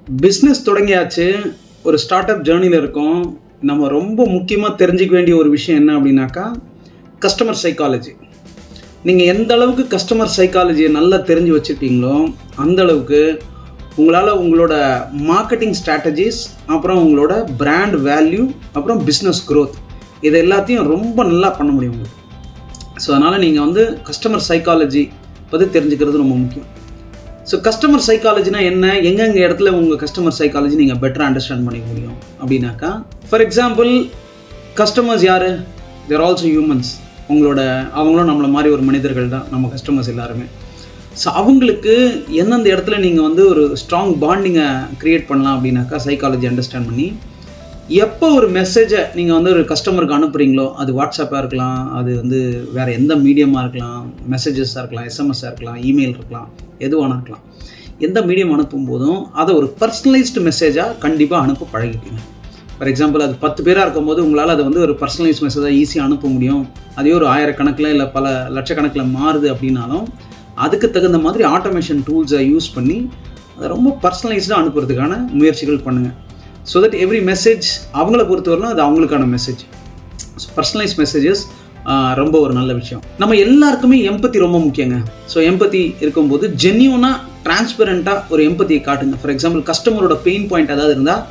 Business தொடங்கியாச்சு, ஒரு start up ஜேர்னியில் இருக்கோம். நம்ம ரொம்ப முக்கியமாக தெரிஞ்சிக்க வேண்டிய ஒரு விஷயம் என்ன அப்படின்னாக்கா, கஸ்டமர் சைக்காலஜி. நீங்கள் எந்த அளவுக்கு கஸ்டமர் சைக்காலஜியை நல்லா தெரிஞ்சு வச்சுக்கிட்டீங்களோ அந்த அளவுக்கு உங்களால் உங்களோட மார்க்கெட்டிங் ஸ்ட்ராட்டஜிஸ், அப்புறம் உங்களோட பிராண்ட் வேல்யூ, அப்புறம் பிஸ்னஸ் க்ரோத், இது எல்லாத்தையும் ரொம்ப நல்லா பண்ண முடியும் உங்களுக்கு. ஸோ அதனால் நீங்கள் கஸ்டமர் சைக்காலஜி பற்றி தெரிஞ்சுக்கிறது ரொம்ப முக்கியம். ஸோ கஸ்டமர் சைக்காலஜினா என்ன, எங்கெங்கே இடத்துல உங்கள் கஸ்டமர் சைக்காலஜி நீங்கள் பெட்டராக அண்டர்ஸ்டாண்ட் பண்ணிக்க முடியும் அப்படின்னாக்கா, ஃபார் எக்ஸாம்பிள் கஸ்டமர்ஸ் யார்? தேர் ஆல்சோ ஹியூமன்ஸ். அவங்களும் நம்மளை மாதிரி ஒரு மனிதர்கள் தான் நம்ம கஸ்டமர்ஸ் எல்லாருமே. ஸோ அவங்களுக்கு எந்தெந்த இடத்துல நீங்கள் ஒரு ஸ்ட்ராங் பாண்டிங்கை க்ரியேட் பண்ணலாம் அப்படின்னாக்கா, சைக்காலஜி அண்டர்ஸ்டாண்ட் பண்ணி எப்போ ஒரு மெசேஜை நீங்கள் ஒரு கஸ்டமருக்கு அனுப்புகிறீங்களோ, அது வாட்ஸ்அப்பாக இருக்கலாம், அது வேறு எந்த மீடியமாக இருக்கலாம், மெசேஜஸாக இருக்கலாம், எஸ்எம்எஸ்ஸாக இருக்கலாம், இமெயில் இருக்கலாம், எதுவான இருக்கலாம். எந்த மீடியம் அனுப்பும் போதும் அதை ஒரு பர்சனலைஸ்டு மெசேஜாக கண்டிப்பாக அனுப்ப பழகிட்டீங்க. ஃபார் எக்ஸாம்பிள் அது 10 பேராக இருக்கும்போது உங்களால் அதை ஒரு பர்சனலைஸ்ட் மெசேஜாக ஈஸியாக அனுப்ப முடியும். அதே ஒரு 1000 கணக்கில் இல்லை பல லட்சக்கணக்கில் மாறுது அப்படின்னாலும் அதுக்கு தகுந்த மாதிரி ஆட்டோமேஷன் டூல்ஸை யூஸ் பண்ணி அதை ரொம்ப பர்சனலைஸ்டாக அனுப்புறதுக்கான முயற்சிகள் பண்ணுங்கள். ஸோ தட் எவ்ரி மெசேஜ் அவங்கள பொறுத்தவரைக்கும் அது அவங்களுக்கான மெசேஜ். ஸோ பர்சனலைஸ் மெசேஜஸ் ரொம்ப ஒரு நல்ல விஷயம். நம்ம எல்லாருக்குமே எம்பத்தி ரொம்ப முக்கியங்க. ஸோ எம்பத்தி இருக்கும்போது ஜென்யூனாக டிரான்ஸ்பரண்ட்டாக ஒரு எம்பத்தியை காட்டுங்க. ஃபார் எக்ஸாம்பிள் கஸ்டமரோட பெயின் பாயிண்ட் ஏதாவது இருந்தால்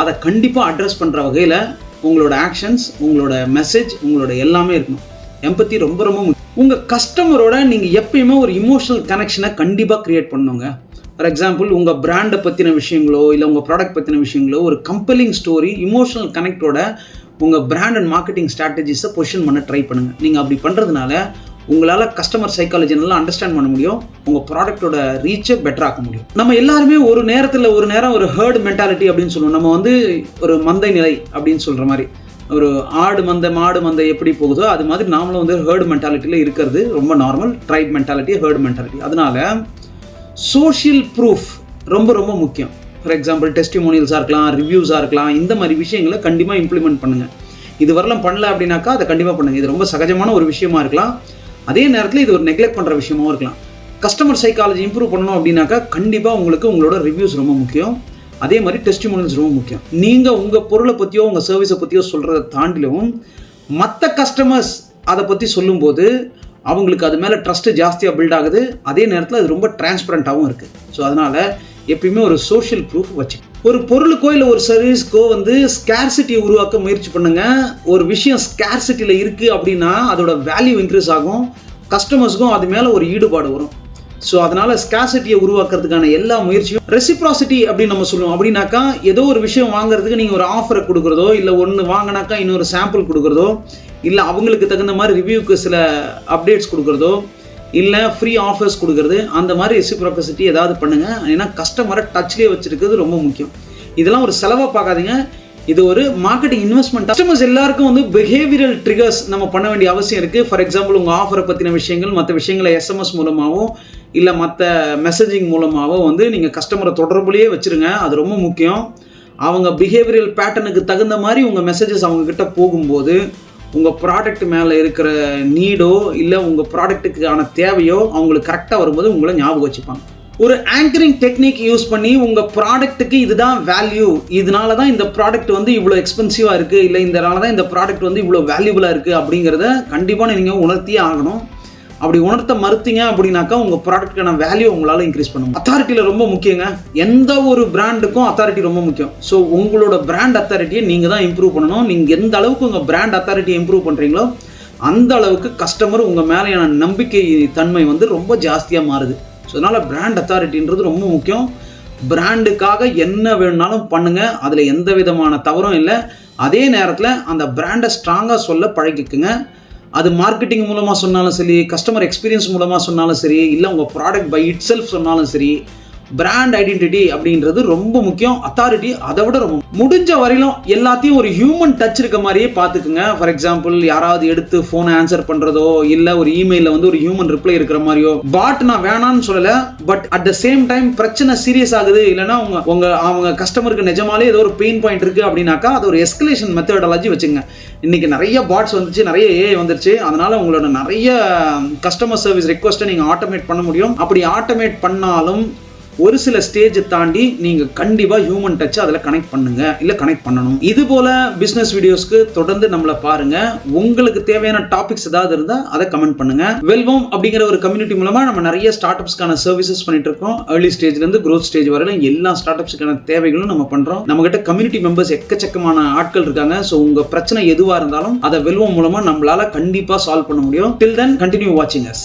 அதை கண்டிப்பாக அட்ரஸ் பண்ணுற வகையில் உங்களோட ஆக்ஷன்ஸ், உங்களோட மெசேஜ், உங்களோட எல்லாமே இருக்கணும். எம்பத்தி ரொம்ப ரொம்ப முக்கியம். உங்கள் கஸ்டமரோட நீங்கள் எப்பயுமே ஒரு இமோஷனல் கனெக்ஷனை கண்டிப்பாக க்ரியேட் பண்ணுங்க. ஃபார் எக்ஸாம்பிள் உங்கள் பிராண்டை பற்றின விஷயங்களோ இல்லை உங்கள் ப்ராடக்ட் பற்றின விஷயங்களோ ஒரு கம்பெலிங் ஸ்டோரி, இமோஷனல் கனெக்டோட உங்கள் பிராண்ட் அண்ட் மார்க்கெட்டிங் ஸ்ட்ராட்டஜிஸை பொசிஷன் பண்ண ட்ரை பண்ணுங்கள். நீங்கள் அப்படி பண்ணுறதுனால உங்களால் கஸ்டமர் சைக்காலஜி நல்லா அண்டர்ஸ்டாண்ட் பண்ண முடியும், உங்கள் ப்ராடக்டோட ரீச்சை பெட்டராக்க முடியும். நம்ம எல்லாருமே ஒரு நேரம் ஒரு ஹேர்டு மென்டாலிட்டி அப்படின்னு சொல்லுவோம். நம்ம ஒரு மந்தை நிலை அப்படின்னு சொல்கிற மாதிரி, ஒரு ஆடு மந்தை மாடு மந்தை எப்படி போகுதோ அது மாதிரி நாமளும் ஹேர்டு மென்டாலிட்டியில் இருக்கிறது ரொம்ப normal. Tribe mentality, herd mentality. அதனால சோஷியல் ப்ரூஃப் ரொம்ப ரொம்ப முக்கியம். ஃபார் எக்ஸாம்பிள் டெஸ்டிமோனியல்ஸாக இருக்கலாம், ரிவ்யூஸாக இருக்கலாம், இந்த மாதிரி விஷயங்களை கண்டிப்பாக இம்ப்ளிமெண்ட் பண்ணுங்கள். இது வரலாம் பண்ணல அப்படின்னாக்கா அதை கண்டிப்பாக பண்ணுங்கள். இது ரொம்ப சகஜமான ஒரு விஷயமா இருக்கலாம், அதே நேரத்தில் இது ஒரு நெக்லெக்ட் பண்ணுற விஷயமாவும் இருக்கலாம். கஸ்டமர் சைக்காலஜி இம்ப்ரூவ் பண்ணணும் அப்படின்னாக்கா கண்டிப்பாக உங்களோட ரிவ்யூஸ் ரொம்ப முக்கியம், அதே மாதிரி டெஸ்டிமோனியல்ஸ் ரொம்ப முக்கியம். நீங்கள் உங்கள் பொருளை பற்றியோ உங்கள் சர்வீஸை பற்றியோ சொல்கிறத தாண்டிலும் மற்ற கஸ்டமர்ஸ் அதை பற்றி சொல்லும்போது அவங்களுக்கு அது மேலே ட்ரஸ்ட்டு ஜாஸ்தியாக பில்ட் ஆகுது, அதே நேரத்தில் அது ரொம்ப டிரான்ஸ்பரண்ட்டாகவும் இருக்குது. ஸோ அதனால் எப்பயுமே ஒரு சோஷியல் ப்ரூஃப் வச்சு ஒரு பொருளுக்கோ இல்லை ஒரு சர்வீஸ்க்கோ ஸ்கேர்சிட்டியை உருவாக்க முயற்சி பண்ணுங்கள். ஒரு விஷயம் ஸ்கேர்சிட்டியில் இருக்குது அப்படின்னா அதோட வேல்யூ இன்க்ரீஸ் ஆகும், கஸ்டமர்ஸுக்கும் அது மேலே ஒரு ஈடுபாடு வரும். ஸோ அதனால் ஸ்கேர்சிட்டியை உருவாக்குறதுக்கான எல்லா முயற்சியும் ரெசிப்ராசிட்டி அப்படின்னு நம்ம சொல்லுவோம். அப்படின்னாக்கா ஏதோ ஒரு விஷயம் வாங்குறதுக்கு நீங்கள் ஒரு ஆஃபரை கொடுக்குறதோ, இல்லை ஒன்று வாங்கினாக்கா இன்னொரு சாம்பிள் கொடுக்குறதோ, இல்லை அவங்களுக்கு தகுந்த மாதிரி ரிவ்யூக்கு சில அப்டேட்ஸ் கொடுக்குறதோ, இல்லை ஃப்ரீ ஆஃபர்ஸ் கொடுக்குறது, அந்த மாதிரி ரெசிப்ரோசிட்டி ஏதாவது பண்ணுங்கள். ஏன்னா கஸ்டமரை டச்லேயே வச்சுருக்கிறது ரொம்ப முக்கியம். இதெல்லாம் ஒரு செலவாக பார்க்காதீங்க, இது ஒரு மார்க்கெட்டிங் இன்வெஸ்ட்மெண்ட். கஸ்டமர்ஸ் எல்லாருக்கும் பிஹேவியரல் ட்ரிகர்ஸ் நம்ம பண்ண வேண்டிய அவசியம் இருக்குது. ஃபார் எக்ஸாம்பிள் உங்கள் ஆஃபரை பற்றின விஷயங்கள், மற்ற விஷயங்களை எஸ்எம்எஸ் மூலமாகவோ இல்லை மற்ற மெசேஜிங் மூலமாகவோ நீங்கள் கஸ்டமரை தொடர்புலேயே வச்சுருங்க. அது ரொம்ப முக்கியம். அவங்க பிஹேவியரல் பேட்டர்னுக்கு தகுந்த மாதிரி உங்கள் மெசேஜஸ் அவங்கக்கிட்ட போகும்போது உங்கள் ப்ராடக்ட் மேலே இருக்கிற நீடோ இல்லை உங்கள் ப்ராடக்ட்டுக்கான தேவையோ அவங்களுக்கு கரெக்டாக வரும்போது உங்களை ஞாபகம் வச்சுப்பாங்க. ஒரு ஆங்கரிங் டெக்னிக் யூஸ் பண்ணி உங்கள் ப்ராடக்ட்டுக்கு இதுதான் வேல்யூ, இதனால தான் இந்த ப்ராடக்ட் இவ்வளோ எக்ஸ்பென்சிவாக இருக்குது, இல்லை இதனால தான் இந்த ப்ராடக்ட் இவ்வளோ வேல்யூபுளாக இருக்குது அப்படிங்கிறத கண்டிப்பாக நீங்கள் உணர்த்தியே ஆகணும். அப்படி உணர்த்த மறுத்தீங்க அப்படின்னாக்கா உங்கள் ப்ராடக்ட்டுக்கான வேல்யூ உங்களால் இன்க்ரீஸ் பண்ணும். அத்தாரிட்டியில் ரொம்ப முக்கியங்க. எந்த ஒரு பிராண்டுக்கும் அத்தாரிட்டி ரொம்ப முக்கியம். ஸோ உங்களோட பிராண்ட் அத்தாரிட்டியை நீங்கள் தான் இம்ப்ரூவ் பண்ணணும். நீங்கள் எந்த அளவுக்கு உங்கள் பிராண்ட் அத்தாரிட்டியை இம்ப்ரூவ் பண்ணுறீங்களோ அந்த அளவுக்கு கஸ்டமர் உங்கள் மேலேயான நம்பிக்கை தன்மை ரொம்ப ஜாஸ்தியாக மாறுது. ஸோ அதனால் பிராண்ட் அத்தாரிட்டின்றது ரொம்ப முக்கியம். பிராண்டுக்காக என்ன வேணுனாலும் பண்ணுங்கள், அதில் எந்த விதமான தவறும் இல்லை. அதே நேரத்தில் அந்த பிராண்டை ஸ்ட்ராங்காக சொல்ல பழகிக்குங்க. அது மார்க்கெட்டிங் மூலமாக சொன்னாலும் சரி, கஸ்டமர் எக்ஸ்பீரியன்ஸ் மூலமாக சொன்னாலும் சரி, இல்லை உங்கள் ப்ராடக்ட் பை இட் செல்ஃப் சொன்னாலும் சரி, பிராண்ட் ஐடென்டிட்டி அப்படின்றது ரொம்ப முக்கியம். அத்தாரிட்டி அதை விட ரொம்ப முடிஞ்ச வரையிலும் எல்லாத்தையும் ஒரு ஹியூமன் டச் இருக்க மாதிரியே பார்த்துக்குங்க. ஃபார் எக்ஸாம்பிள் யாராவது எடுத்து ஃபோனை ஆன்சர் பண்ணுறதோ, இல்லை ஒரு இமெயிலில் ஒரு ஹியூமன் ரிப்ளை இருக்கிற மாதிரியோ. பாட் நான் வேணான்னு சொல்லலை, but at the same time பிரச்சனை சீரியஸ் ஆகுது, இல்லைனா அவங்க கஸ்டமருக்கு நிஜமாலே ஏதோ ஒரு பெயின் பாயிண்ட் இருக்குது அப்படின்னாக்கா அது ஒரு எஸ்கலேஷன் மெத்தடாலஜி வச்சுங்க. இன்றைக்கி நிறைய பாட்ஸ் வந்துச்சு, நிறைய ஏஐ வந்துருச்சு. அதனால் உங்களோட நிறைய கஸ்டமர் சர்வீஸ் ரெக்வஸ்ட்டை நீங்கள் ஆட்டோமேட் பண்ண முடியும். அப்படி ஆட்டோமேட் பண்ணாலும் ஒரு சில ஸ்டேஜ் தாண்டி நீங்க கண்டிப்பா ஹியூமன் டச் அதில் கனெக்ட் பண்ணுங்க, இல்ல கனெக்ட் பண்ணணும். இது போல பிசினஸ் வீடியோஸ்க்கு தொடர்ந்து நம்மள பாருங்க. உங்களுக்கு தேவையான டாபிக்ஸ் ஏதாவது இருந்தா அதை கமெண்ட் பண்ணுங்க. வெல்வோம் அப்படிங்கிற ஒரு கம்யூனிட்டி மூலமா நம்ம நிறைய ஸ்டார்ட் அப்ஸ்க்கான சர்வீசஸ் பண்ணிட்டு இருக்கோம். ஏர்லி ஸ்டேஜ்ல இருந்து growth ஸ்டேஜ் வரையிலும் எல்லா ஸ்டார்ட் அப்ஸ்க்கான தேவைகளும் நம்ம பண்றோம். நம்ம கிட்ட கம்யூனிட்டி மெம்பர்ஸ் எக்கச்சக்கமான ஆட்கள் இருக்காங்க. ஸோ உங்க பிரச்சனை எதுவா இருந்தாலும் அதை வெல்வோம் மூலமா நம்மளால கண்டிப்பா சால்வ் பண்ண முடியும். Till then, continue watching us.